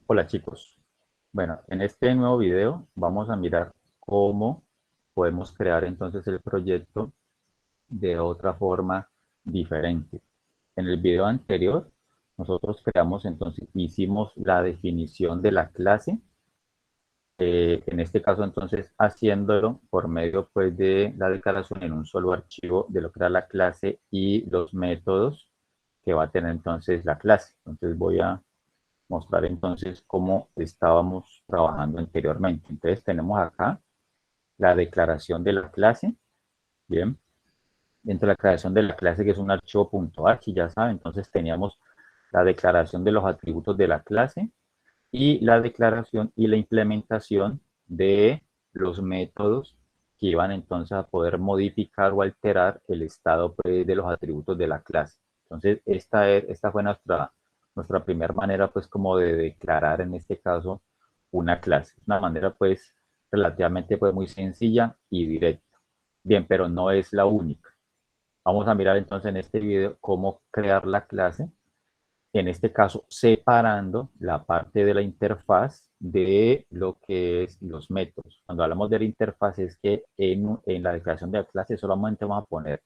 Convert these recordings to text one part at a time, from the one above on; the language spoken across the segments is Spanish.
Hola chicos, bueno, en este nuevo video vamos a mirar cómo podemos crear entonces el proyecto de otra forma diferente. En el video anterior nosotros creamos entonces, hicimos la definición de la clase, en este caso entonces haciéndolo por medio pues de la declaración en un solo archivo de lo que era la clase y los métodos que va a tener entonces la clase. Entonces voy a mostrar entonces cómo estábamos trabajando anteriormente. Entonces tenemos acá la declaración de la clase, bien, dentro de la declaración de la clase que es un archivo .h, ya saben, entonces teníamos la declaración de los atributos de la clase y la declaración y la implementación de los métodos que iban entonces a poder modificar o alterar el estado pues, de los atributos de la clase. Entonces, esta fue nuestra primera manera, pues, como de declarar en este caso una clase. Una manera, pues, relativamente, pues, muy sencilla y directa. Bien, pero no es la única. Vamos a mirar entonces en este video cómo crear la clase, en este caso separando la parte de la interfaz de lo que es los métodos. Cuando hablamos de la interfaz es que en la declaración de la clase solamente vamos a poner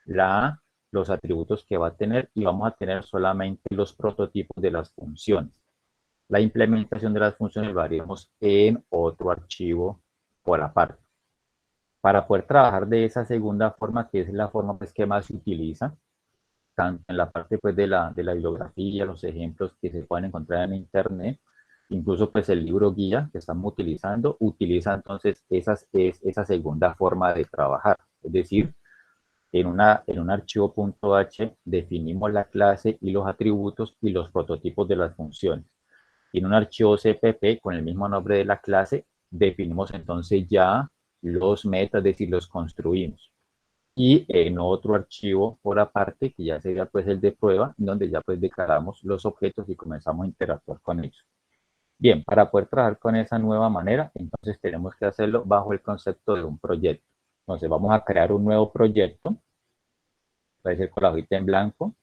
la, los atributos que va a tener y vamos a tener solamente los prototipos de las funciones. La implementación de las funciones lo haríamos en otro archivo por aparte. Para poder trabajar de esa segunda forma, que es la forma pues, que más se utiliza, tanto en la parte pues, de la bibliografía, los ejemplos que se pueden encontrar en internet, incluso pues el libro guía que estamos utilizando, utiliza entonces esa segunda forma de trabajar. Es decir, en un archivo .h definimos la clase y los atributos y los prototipos de las funciones. Y en un archivo CPP con el mismo nombre de la clase, definimos entonces ya los métodos, es decir, los construimos y en otro archivo por aparte, que ya sería pues el de prueba, donde ya pues declaramos los objetos y comenzamos a interactuar con ellos. Bien, para poder trabajar con esa nueva manera, entonces tenemos que hacerlo bajo el concepto de un proyecto. Entonces vamos a crear un nuevo proyecto, puede ser con la hojita en blanco,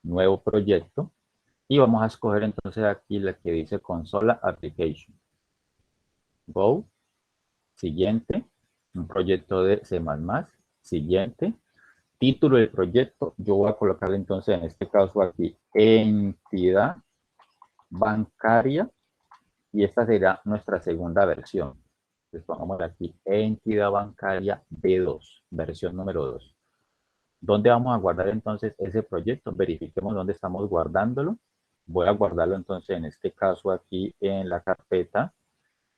nuevo proyecto, y vamos a escoger entonces aquí la que dice consola application. Go, siguiente, un proyecto de C++, siguiente, título del proyecto, yo voy a colocarle entonces en este caso aquí entidad bancaria y esta será nuestra segunda versión. Entonces pongamos aquí entidad bancaria B2, versión número 2. ¿Dónde vamos a guardar entonces ese proyecto? Verifiquemos dónde estamos guardándolo. Voy a guardarlo entonces en este caso aquí en la carpeta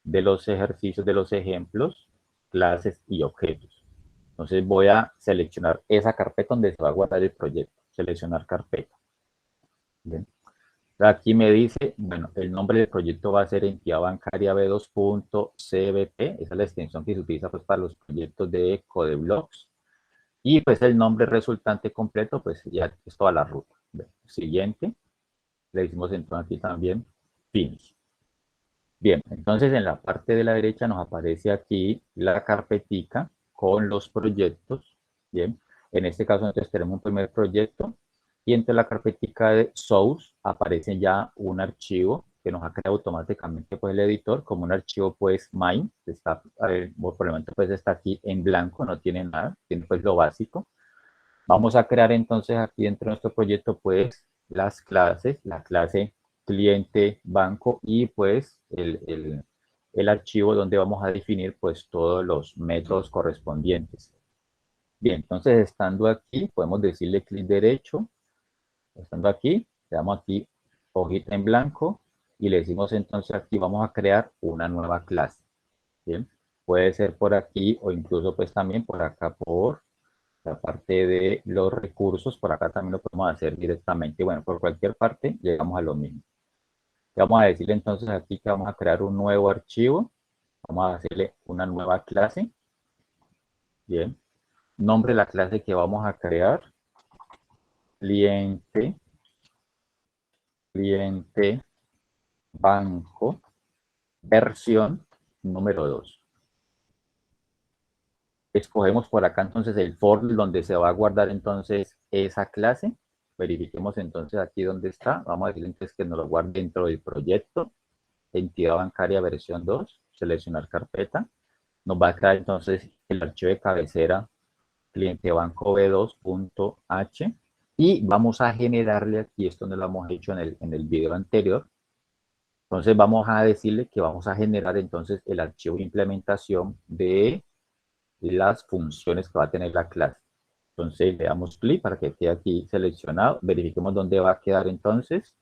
de los ejercicios, de los ejemplos, clases y objetos. Entonces voy a seleccionar esa carpeta donde se va a guardar el proyecto. Seleccionar carpeta. Bien. Aquí me dice, bueno, el nombre del proyecto va a ser entidad bancaria b2.cbt. Esa es la extensión que se utiliza pues, para los proyectos de Codeblogs. Y pues el nombre resultante completo, pues ya es toda la ruta. Bien. Siguiente. Le decimos entonces aquí también finish. Bien, entonces en la parte de la derecha nos aparece aquí la carpetica con los proyectos. Bien, en este caso entonces tenemos un primer proyecto y entre la carpetica de source aparece ya un archivo que nos ha creado automáticamente pues el editor como un archivo pues mine, que está, por el momento pues está aquí en blanco, no tiene nada, tiene pues lo básico. Vamos a crear entonces aquí dentro de nuestro proyecto pues las clases, la clase cliente banco y pues el archivo donde vamos a definir pues todos los métodos correspondientes. Bien, entonces estando aquí podemos decirle clic derecho, estando aquí, le damos aquí hojita en blanco y le decimos entonces aquí vamos a crear una nueva clase. Bien, puede ser por aquí o incluso pues también por acá por la parte de los recursos, por acá también lo podemos hacer directamente. Bueno, por cualquier parte llegamos a lo mismo. Vamos a decirle entonces aquí que vamos a crear un nuevo archivo. Vamos a hacerle una nueva clase. Bien. Nombre de la clase que vamos a crear. Cliente. Cliente. Banco. Versión número 2. Escogemos por acá entonces el folder donde se va a guardar entonces esa clase. Verifiquemos entonces aquí donde está. Vamos a decirle entonces que nos lo guarde dentro del proyecto. entidad bancaria versión 2, seleccionar carpeta. Nos va a crear entonces el archivo de cabecera cliente banco b2.h y vamos a generarle aquí, esto no lo hemos hecho en el video anterior, entonces vamos a decirle que vamos a generar entonces el archivo de implementación de las funciones que va a tener la clase. Entonces le damos clic para que quede aquí seleccionado, verifiquemos dónde va a quedar entonces,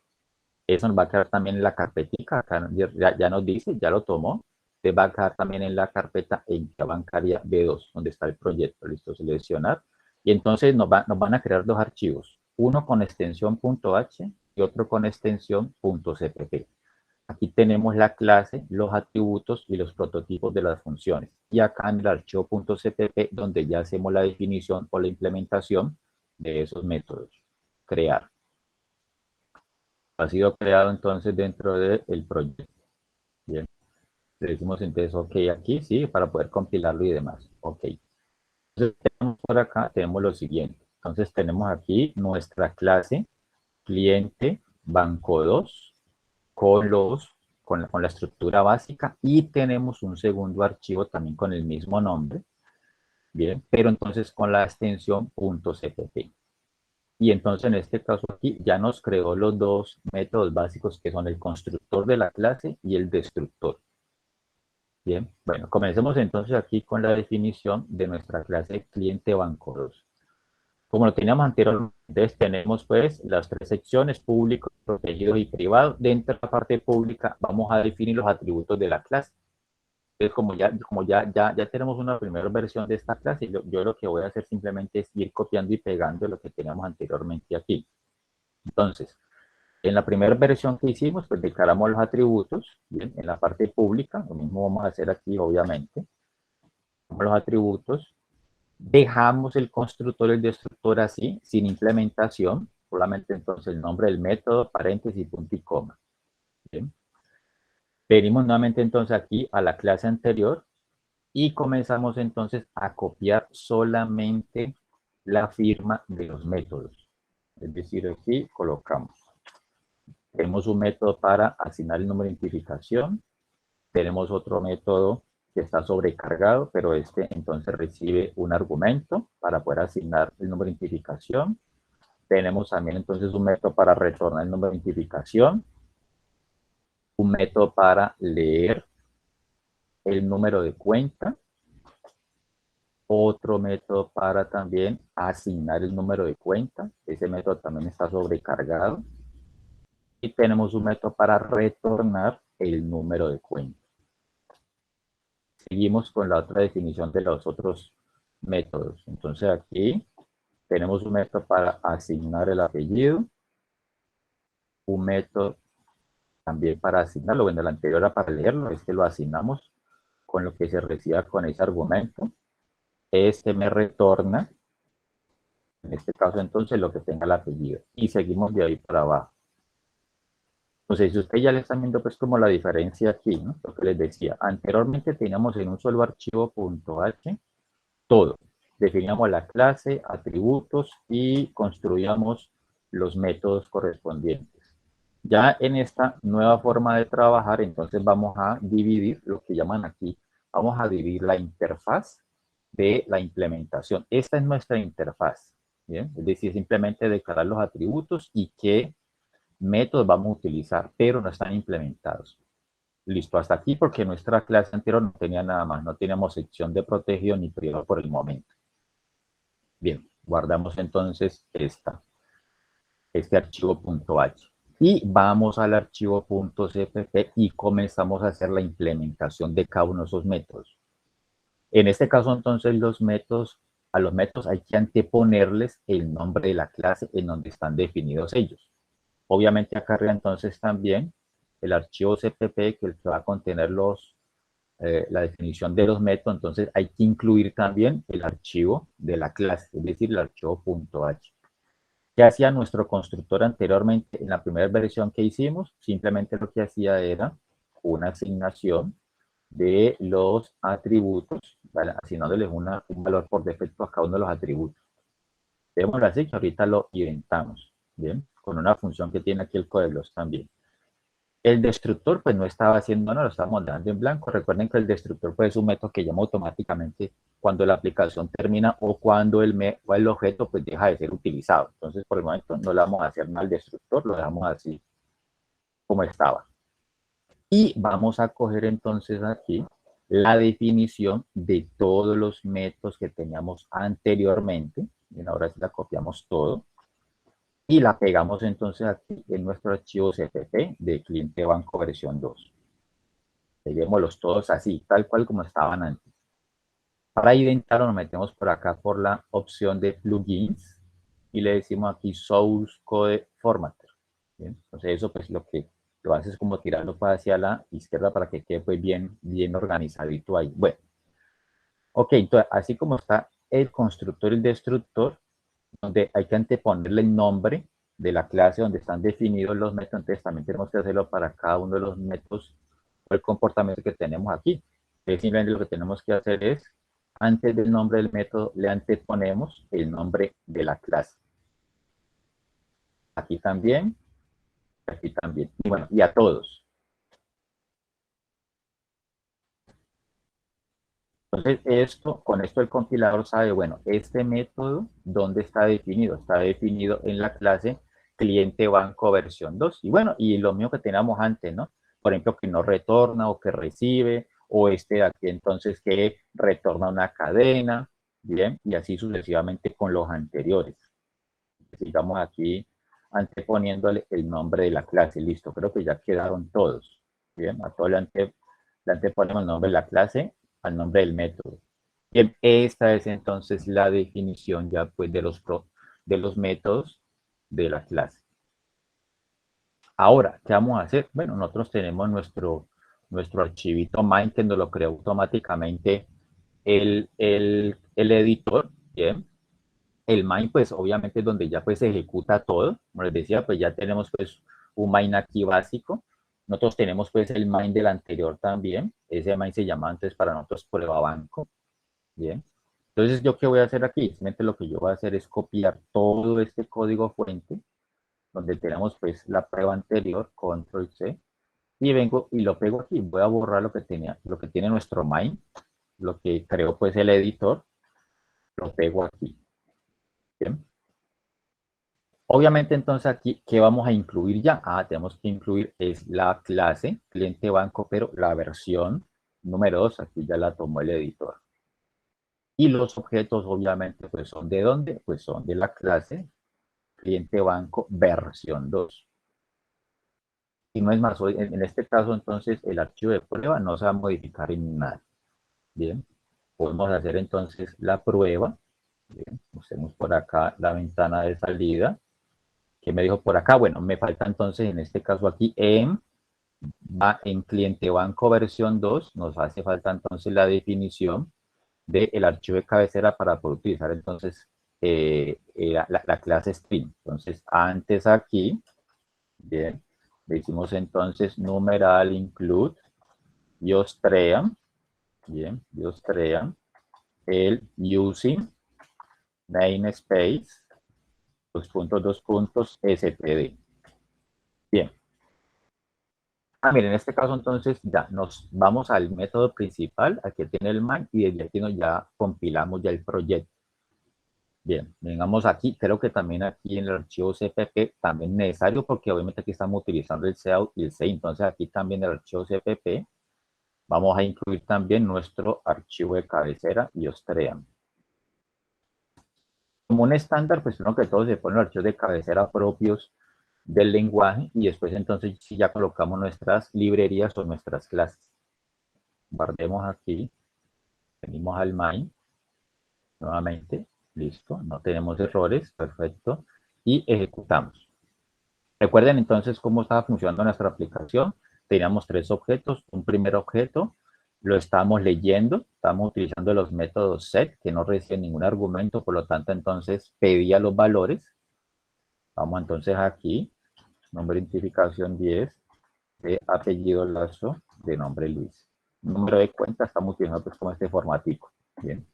eso nos va a quedar también en la carpetica, acá ya nos dice, ya lo tomó, se va a quedar también en la carpeta entidad bancaria B2, donde está el proyecto, listo, seleccionar, y entonces nos van a crear dos archivos, uno con extensión .h y otro con extensión .cpp. Aquí tenemos la clase, los atributos y los prototipos de las funciones. Y acá en el archivo .cpp, donde ya hacemos la definición o la implementación de esos métodos. Crear. Ha sido creado entonces dentro del proyecto. Bien. Le decimos entonces OK aquí, sí, para poder compilarlo y demás. OK. Entonces tenemos por acá, tenemos lo siguiente. Entonces tenemos aquí nuestra clase cliente banco 2 con con la estructura básica y tenemos un segundo archivo también con el mismo nombre, bien, pero entonces con la extensión .cpp. Y entonces en este caso aquí ya nos creó los dos métodos básicos que son el constructor de la clase y el destructor. Bien, bueno, comencemos entonces aquí con la definición de nuestra clase cliente banco 2. Como lo teníamos anteriormente, tenemos pues las tres secciones, público, protegido y privado. Dentro de la parte pública vamos a definir los atributos de la clase. Entonces, ya tenemos una primera versión de esta clase, yo lo que voy a hacer simplemente es ir copiando y pegando lo que teníamos anteriormente aquí. Entonces, en la primera versión que hicimos, pues declaramos los atributos, ¿bien? En la parte pública, lo mismo vamos a hacer aquí, obviamente. Los atributos, dejamos el constructor y el destructor así, sin implementación, solamente entonces el nombre del método, paréntesis, punto y coma. ¿Bien? Venimos nuevamente entonces aquí a la clase anterior y comenzamos entonces a copiar solamente la firma de los métodos. Es decir, aquí colocamos. Tenemos un método para asignar el número de identificación. Tenemos otro método que está sobrecargado, pero este entonces recibe un argumento para poder asignar el número de identificación. Tenemos también entonces un método para retornar el número de identificación, un método para leer el número de cuenta, otro método para también asignar el número de cuenta, ese método también está sobrecargado, y tenemos un método para retornar el número de cuenta. Seguimos con la otra definición de los otros métodos. Entonces aquí tenemos un método para asignar el apellido, un método también para asignarlo, bueno, el anterior era para leerlo, este lo asignamos con lo que se reciba con ese argumento. Este me retorna, en este caso entonces, lo que tenga el apellido. Y seguimos de ahí para abajo. Entonces, si ustedes ya le están viendo pues como la diferencia aquí, ¿no? Lo que les decía, anteriormente teníamos en un solo archivo .h todo. Definíamos la clase, atributos y construíamos los métodos correspondientes. Ya en esta nueva forma de trabajar, entonces vamos a dividir lo que llaman aquí, vamos a dividir la interfaz de la implementación. Esta es nuestra interfaz, ¿bien? Es decir, simplemente declarar los atributos y qué métodos vamos a utilizar, pero no están implementados. Listo, hasta aquí porque nuestra clase anterior no tenía nada más, no teníamos sección de protegido ni privado por el momento. Bien, guardamos entonces este archivo .h y vamos al archivo .cpp y comenzamos a hacer la implementación de cada uno de esos métodos. En este caso entonces a los métodos hay que anteponerles el nombre de la clase en donde están definidos ellos. Obviamente acá arriba entonces también el archivo cpp que el que va a contener la definición de los métodos, entonces hay que incluir también el archivo de la clase, es decir, el archivo .h. ¿Qué hacía nuestro constructor anteriormente en la primera versión que hicimos? Simplemente lo que hacía era una asignación de los atributos, ¿vale? Asignándoles un valor por defecto a cada uno de los atributos. Démoslo así que ahorita lo inventamos, ¿bien? Con una función que tiene aquí el código también. El destructor pues no estaba haciendo nada, lo estábamos dejando en blanco. Recuerden que el destructor pues, es un método que llama automáticamente cuando la aplicación termina o cuando o el objeto pues deja de ser utilizado. Entonces por el momento no le vamos a hacer nada al destructor, lo dejamos así como estaba. Y vamos a coger entonces aquí la definición de todos los métodos que teníamos anteriormente. Y ahora sí la copiamos todo y la pegamos entonces aquí en nuestro archivo CPP de cliente banco versión 2. Peguémoslos todos así, tal cual como estaban antes. Para identificarlo nos metemos por acá por la opción de plugins y le decimos aquí Source Code Formatter. ¿Bien? Entonces eso pues lo haces es como tirarlo para hacia la izquierda para que quede pues bien organizadito ahí. Bueno, ok, entonces así como está el constructor y el destructor, donde hay que anteponerle el nombre de la clase donde están definidos los métodos, entonces también tenemos que hacerlo para cada uno de los métodos o el comportamiento que tenemos aquí. Entonces, simplemente lo que tenemos que hacer es, antes del nombre del método, le anteponemos el nombre de la clase. Aquí también, aquí también. Y bueno, y a todos. Entonces, con esto el compilador sabe, bueno, este método, ¿dónde está definido? Está definido en la clase cliente banco versión 2. Y bueno, y lo mismo que teníamos antes, ¿no? Por ejemplo, que no retorna o que recibe, o este de aquí entonces que retorna una cadena, bien, y así sucesivamente con los anteriores. Sigamos aquí anteponiéndole el nombre de la clase. Listo, creo que ya quedaron todos. Bien, a todos le anteponemos el nombre de la clase al nombre del método. Bien, esta es entonces la definición ya pues de los métodos de la clase. Ahora, ¿qué vamos a hacer? Bueno, nosotros tenemos nuestro archivito main que nos lo crea automáticamente el editor, ¿bien? El main, pues obviamente es donde ya pues se ejecuta todo. Como les decía, pues ya tenemos pues un main aquí básico. Nosotros tenemos pues el main del anterior también. Ese main se llama antes para nosotros prueba banco. Bien. Entonces, ¿yo qué voy a hacer aquí? Simplemente lo que yo voy a hacer es copiar todo este código fuente, donde tenemos pues la prueba anterior, control C, y vengo y lo pego aquí. Voy a borrar lo que tiene nuestro main, lo que creó pues el editor, lo pego aquí. Bien. Obviamente, entonces aquí, ¿qué vamos a incluir ya? Tenemos que incluir es la clase cliente banco, pero la versión número 2, aquí ya la tomó el editor. Y los objetos, obviamente, pues son ¿de dónde? Pues son de la clase cliente banco versión 2. Y no es más, en este caso, entonces, el archivo de prueba no se va a modificar en nada. Bien, podemos hacer entonces la prueba. Bien, usemos por acá la ventana de salida. ¿Qué me dijo por acá? Bueno, me falta entonces en este caso aquí va en cliente banco versión 2, nos hace falta entonces la definición del archivo de cabecera para poder utilizar entonces la clase string. Entonces, antes aquí, bien, le hicimos entonces numeral include diostream, bien, diostream, el using namespace, dos puntos, std. Bien, miren, en este caso entonces ya nos vamos al método principal, aquí tiene el main, y desde aquí ya compilamos ya el proyecto. Bien, vengamos aquí, creo que también aquí en el archivo CPP también necesario, porque obviamente aquí estamos utilizando el cout y el C, entonces aquí también el archivo CPP vamos a incluir también nuestro archivo de cabecera y Ostream. Como un estándar, pues primero que todo se ponen los archivos de cabecera propios del lenguaje y después entonces si ya colocamos nuestras librerías o nuestras clases. Guardemos aquí, venimos al main, nuevamente, listo, no tenemos errores, perfecto, y ejecutamos. Recuerden entonces cómo estaba funcionando nuestra aplicación. Teníamos tres objetos. Un primer objeto lo estábamos leyendo, estábamos utilizando los métodos set, que no reciben ningún argumento, por lo tanto entonces pedía los valores. Vamos entonces aquí, nombre de identificación 10, de apellido Lazo, de nombre Luis. Número de cuenta estamos utilizando pues como este formatico. Bien.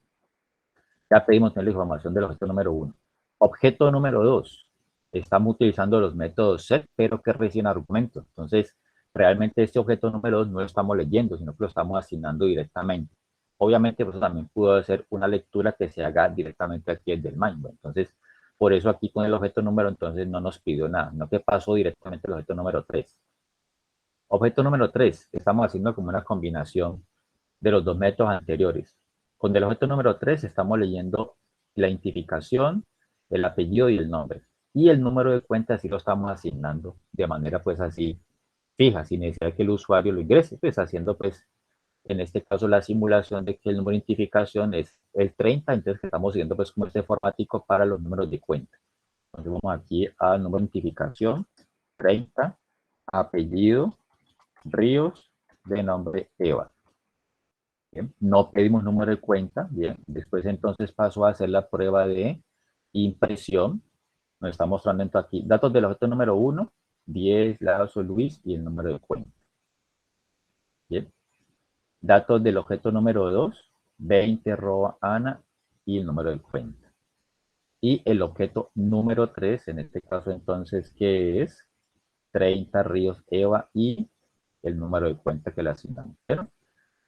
Ya pedimos la información del objeto número 1. Objeto número 2. Estamos utilizando los métodos set, pero que reciben argumentos. Entonces, realmente este objeto número 2 no lo estamos leyendo, sino que lo estamos asignando directamente. Obviamente, pues también pudo ser una lectura que se haga directamente aquí desde el Mind. Entonces, por eso aquí con el objeto número, entonces no nos pidió nada, sino que pasó directamente al objeto número 3. Objeto número 3, estamos haciendo como una combinación de los dos métodos anteriores. Con el objeto número 3 estamos leyendo la identificación, el apellido y el nombre. Y el número de cuenta sí lo estamos asignando de manera pues así fija, sin necesidad de que el usuario lo ingrese, pues haciendo pues en este caso la simulación de que el número de identificación es el 30, entonces estamos siguiendo pues como este formático para los números de cuenta. Entonces vamos aquí al número de identificación, 30, apellido, Ríos, de nombre Eva. Bien, no pedimos número de cuenta, bien, después entonces paso a hacer la prueba de impresión, nos está mostrando aquí datos del objeto número 1, 10, Lazo, Luis y el número de cuenta. Bien, datos del objeto número 2, 20, Ana y el número de cuenta. Y el objeto número 3, en este caso entonces, ¿qué es? 30, Ríos, Eva y el número de cuenta que le asignamos. ¿Pero?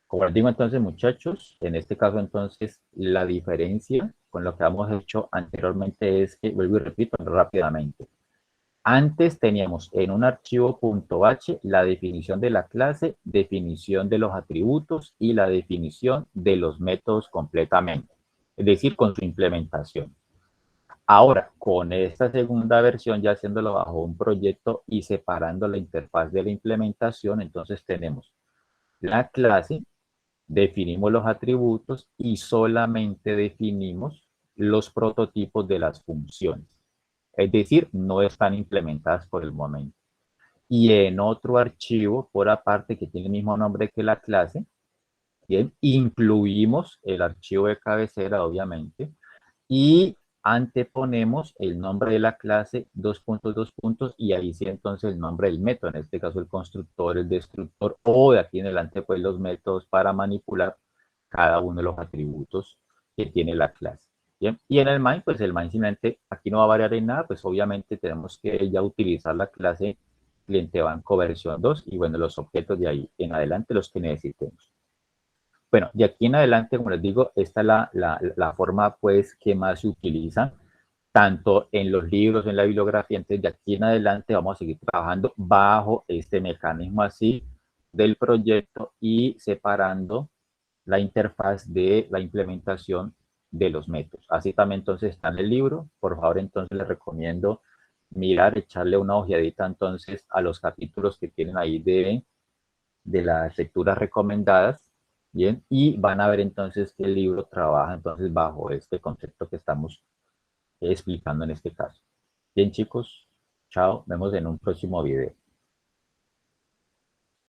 Como les digo entonces, muchachos, en este caso entonces la diferencia con lo que hemos hecho anteriormente es que, vuelvo y repito rápidamente, antes teníamos en un archivo .h la definición de la clase, definición de los atributos y la definición de los métodos completamente, es decir, con su implementación. Ahora, con esta segunda versión, ya haciéndolo bajo un proyecto y separando la interfaz de la implementación, entonces tenemos la clase, definimos los atributos y solamente definimos los prototipos de las funciones. Es decir, no están implementadas por el momento. Y en otro archivo, por aparte, que tiene el mismo nombre que la clase, bien, incluimos el archivo de cabecera, obviamente, y anteponemos el nombre de la clase, dos puntos, dos puntos, y ahí sí entonces el nombre del método, en este caso el constructor, el destructor, o de aquí en adelante pues los métodos para manipular cada uno de los atributos que tiene la clase. Bien, y en el main, pues el main simplemente aquí no va a variar en nada, pues obviamente tenemos que ya utilizar la clase cliente banco versión 2 y bueno, los objetos de ahí en adelante los que necesitemos. Bueno, de aquí en adelante, como les digo, esta es la forma pues que más se utiliza, tanto en los libros, en la bibliografía. Entonces, de aquí en adelante vamos a seguir trabajando bajo este mecanismo así del proyecto y separando la interfaz de la implementación de los métodos. Así también entonces está en el libro. Por favor, entonces les recomiendo mirar, echarle una ojeadita entonces a los capítulos que tienen ahí de las lecturas recomendadas, bien, y van a ver entonces que el libro trabaja entonces bajo este concepto que estamos explicando en este caso. Bien, chicos, chao, vemos en un próximo video.